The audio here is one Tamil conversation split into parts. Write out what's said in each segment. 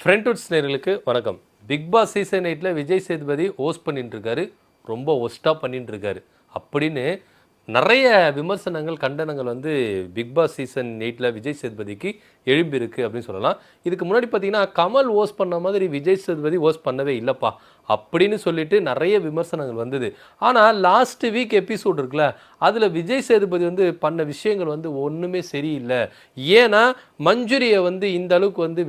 ஃப்ரெண்ட்வுட்ஸ் நேயர்களுக்கு வணக்கம். பிக் பாஸ் சீசன் 8ல விஜய் சேதுபதி ஹோஸ்ட் பண்ணிட்டு இருக்காரு. ரொம்ப ஒஸ்ட்டா பண்ணிட்டு இருக்காரு அப்படின்னு நிறைய விமர்சனங்கள், கண்டனங்கள் வந்து பிக் பாஸ் சீசன் 8ல விஜய் சேதுபதிக்கு எழும்பியிருக்கு அப்படின்னு சொல்லலாம். இதுக்கு முன்னாடி பார்த்தீங்கன்னா, கமல் ஹோஸ்ட் பண்ண மாதிரி விஜய் சேதுபதி ஹோஸ்ட் பண்ணவே இல்லைப்பா அப்படின்னு சொல்லிட்டு நிறைய விமர்சனங்கள் வந்தது. ஆனால் லாஸ்ட் வீக் எபிசோட் இருக்குல்ல, அதில் விஜய் சேதுபதி வந்து பண்ண விஷயங்கள் வந்து ஒன்றுமே சரியில்லை. ஏன்னா மஞ்சுரியை வந்து இந்த அளவுக்கு வந்து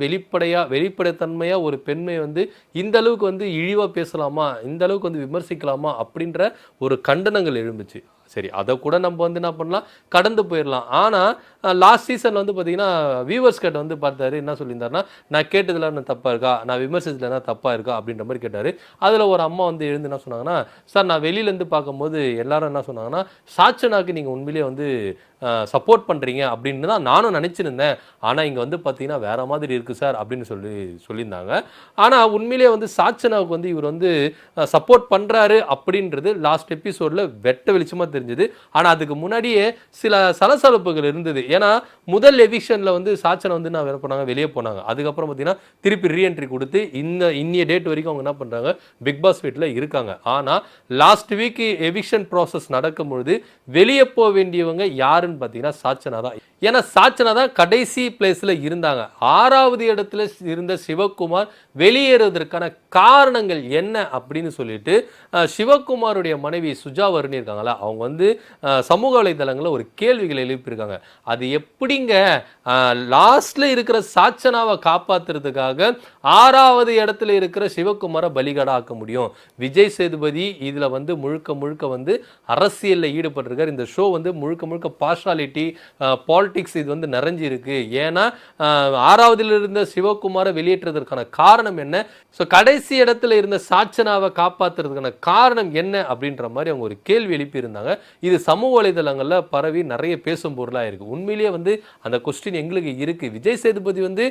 வெளிப்படைத்தன்மையாக ஒரு பெண்மை வந்து இந்த அளவுக்கு வந்து இழிவாக பேசலாமா, இந்த அளவுக்கு வந்து விமர்சிக்கலாமா அப்படின்ற ஒரு கண்டனங்கள் எழும்புச்சு. சரி, அதை கூட நம்ம வந்து என்ன பண்ணலாம், கடந்து போயிடலாம். ஆனால் லாஸ்ட் சீசனில் வந்து பார்த்தீங்கன்னா, வியூவர்ஸ் கிட்ட வந்து பார்த்தாரு. என்ன சொல்லியிருந்தாருன்னா, நான் கேட்டதில் என்ன தப்பாக இருக்கா, நான் விமர்சித்ததில் என்ன தப்பாக இருக்கா அப்படின்ற மாதிரி கேட்டார். அதில் ஒரு அம்மா வந்து எழுந்து என்ன சொன்னாங்கன்னா, சார் நான் வெளியிலேருந்து பார்க்கும்போது எல்லாரும் என்ன சொன்னாங்கன்னா, சாச்சனாக்கு நீங்கள் உண்மையிலேயே வந்து சப்போர்ட் பண்ணுறீங்க அப்படின்னு தான் நானும் நினச்சிருந்தேன். ஆனால் இங்கே வந்து பார்த்தீங்கன்னா வேறு மாதிரி இருக்குது சார் அப்படின்னு சொல்லியிருந்தாங்க. ஆனால் உண்மையிலேயே வந்து சாச்சனாவுக்கு வந்து இவர் வந்து சப்போர்ட் பண்ணுறாரு அப்படின்றது லாஸ்ட் எபிசோடில் வெட்ட வெளிச்சமாக தெரிஞ்சுது. ஆனால் அதுக்கு முன்னாடியே சில சலசலப்புகள் இருந்தது. ஏன்னா முதல் எவிக்ஷனில் வந்து சாச்சனை வந்து நான் வேலை பண்ணாங்க, வெளியே போனாங்க. அதுக்கப்புறம் பார்த்தீங்கன்னா திருப்பி ரீஎன்ட்ரி கொடுத்து இன்னிய டேட் வரைக்கும் அவங்க என்ன பண்ணுறாங்க, பிக் பாஸ் வீட்டில் இருக்காங்க. ஆனால் லாஸ்ட் வீக் எவிக்ஷன் ப்ராசஸ் நடக்கும்பொழுது வெளியே போக வேண்டியவங்க யாருன்னு பார்த்தீங்கன்னா சாச்சனா தான். ஏன்னா சாச்சனா தான் கடைசி பிளேஸில் இருந்தாங்க. 6வது இடத்துல இருந்த சிவகுமார் வெளியேறுவதற்கான காரணங்கள் என்ன அப்படின்னு சொல்லிட்டு சிவகுமாருடைய மனைவி சுஜா வருணி இருக்காங்களா, அவங்க வந்து சமூக வலைதளங்களில் ஒரு கேள்விகளை எழுப்பியிருக்காங்க. அது எப்படிங்க லாஸ்ட்ல இருக்கிற சாச்சனாவை காப்பாற்றுறதுக்காக 6வது இடத்துல இருக்கிற சிவகுமாரை பலிகடாக்க முடியும்? விஜய் சேதுபதி இதில் வந்து முழுக்க முழுக்க வந்து அரசியலில் ஈடுபட்டிருக்கார். இந்த ஷோ வந்து முழுக்க முழுக்க பார்ஷாலிட்டி, பாலிடிக்ஸ் இது வந்து நிறைஞ்சி இருக்கு. ஏன்னா 6வதுல இருந்த சிவகுமாரை வெளியேற்றதற்கான காரணம் என்ன, ஸோ கடைசி இடத்துல இருந்த சாச்சனாவை காப்பாற்றுறதுக்கான காரணம் என்ன அப்படின்ற மாதிரி அவங்க ஒரு கேள்வி எழுப்பியிருந்தாங்க. இது சமூக வலைதளங்களில் பரவி நிறைய பேசும் பொருளாக இருக்குது. உண்மையிலேயே வந்து அந்த கொஸ்டின் எங்களுக்கு இருக்குது. விஜய் சேதுபதி வந்து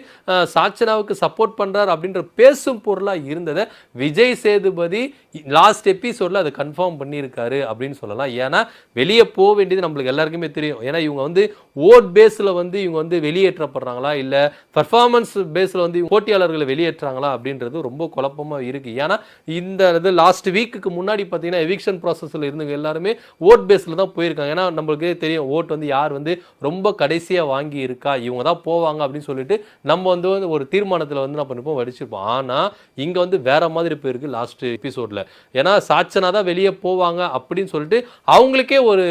சாச்சனாவுக்கு சப்போர்ட் பண்ணுறார் அப்படின்ற பேசும் பொருளாக இருந்ததை விஜய் சேதுபதி லாஸ்ட் எபிசோடில் அதை கன்ஃபார்ம் பண்ணியிருக்காரு அப்படின்னு சொல்லலாம். ஏன்னா வெளியே போக வேண்டியது நம்மளுக்கு எல்லாருக்குமே தெரியும். ஏன்னா இவங்க வந்து ஓட் பேஸில் வந்து இவங்க வந்து வெளியேற்றப்படுறாங்களா, இல்லை பர்ஃபார்மன்ஸ் பேஸில் வந்து போட்டியாளர்களை வெளியேற்றாங்களா அப்படின்றது ரொம்ப குழப்பமாக இருக்குது. ஏன்னா இந்த இது லாஸ்ட் வீக்குக்கு முன்னாடி பார்த்தீங்கன்னா எவிக்ஷன் ப்ராசஸில் இருந்தவங்க எல்லாருமே ஓட் பேஸில் தான் போயிருக்காங்க. ஏன்னா நம்மளுக்கு தெரியும் ஓட் வந்து யார் வந்து ரொம்ப கடைசியாக வாங்கி இருக்கா, இவங்க தான் போவாங்க அப்படின்னு சொல்லிட்டு நம்ம வந்து ஒரு தீர்மானத்தில் வந்து என்ன பண்ணிப்போம், வடிச்சிருப்போம். ஆனால் இங்கே வந்து வேற மாதிரி போயிருக்கு லாஸ்ட் எபிசோடில். ஏன்னா சாச்சனா தான் வெளியே போவாங்க அப்படின்னு சொல்லிட்டு அவங்களுக்கே ஒரு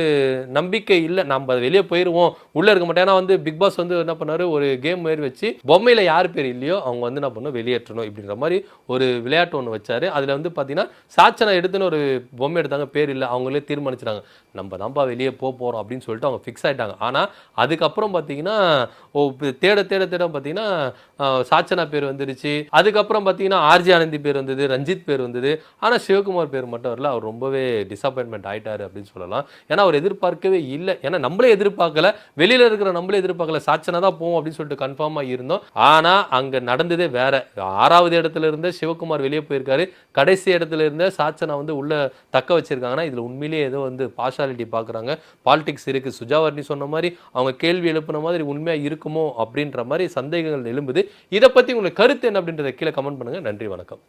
நம்பிக்கை இல்லை, நம்ம வெளியே போயிடுவோம், உள்ளே இருக்க மாட்டோம். ஏன்னா வந்து பிக் பாஸ் வந்து என்ன பண்ணாரு, ஒரு கேம் மாதிரி வச்சு பொம்மையில் யார் பேர் இல்லையோ அவங்க வந்து என்ன பண்ணணும், வெளியேற்றணும் இப்படின்ற மாதிரி ஒரு விளையாட்டு ஒன்று வச்சாரு. அதில் வந்து பார்த்தீங்கன்னா சாச்சனா எடுத்துன்னு ஒரு பொம்மை எடுத்தாங்க, பேர் இல்லை, அவங்களே தீர்மானிச்சிட்டாங்க நம்ம தான்ப்பா வெளியே போகிறோம் அப்படின்னு சொல்லிட்டு அவங்க ஃபிக்ஸ் ஆகிட்டாங்க. ஆனால் அதுக்கப்புறம் பார்த்தீங்கன்னா தேட தேட தேட பார்த்தீங்கன்னா சாச்சனா பேர் வந்துருச்சு. அதுக்கப்புறம் பார்த்தீங்கன்னா ஆர்ஜி ஆனந்தி பேர் வந்தது, ரஞ்சித் பேர் வந்தது. ஆனால் சிவகுமார் பேர் மட்டும் வரல. அவர் ரொம்பவே டிசப்பாயின்மெண்ட் ஆகிட்டாரு அப்படின்னு சொல்லலாம். ஏன்னா அவர் எதிர்பார்க்கவே இல்லை. ஏன்னா நம்மளே எதிர்பார்க்கல, வெளியில் இருக்கிற நம்மளே எதிர்பார்க்கல, சாச்சனா தான் போவோம் அப்படின்னு சொல்லிட்டு கன்ஃபார்மாக இருந்தோம். ஆனால் அங்கே நடந்ததே வேற. 6வது இடத்துல இருந்த சிவகுமார் வெளியே போயிருக்காரு, கடைசி இடத்துல இருந்த சாச்சனா வந்து உள்ள தக்க வச்சிருக்காங்கன்னா இதில் உண்மையிலேயே ஏதோ வந்து பார்ஷாலிட்டி பார்க்குறாங்க, பாலிடிக்ஸ் இருக்குது. சுஜாவர்ணி சொன்ன மாதிரி அவங்க கேள்வி எழுப்புன மாதிரி உண்மையாக இருக்குமோ அப்படின்ற மாதிரி சந்தேகங்கள் எழும்புது. இதை பற்றி உங்களுக்கு கருத்து என்ன அப்படின்றத கீழே கமெண்ட் பண்ணுங்கள். நன்றி, வணக்கம்.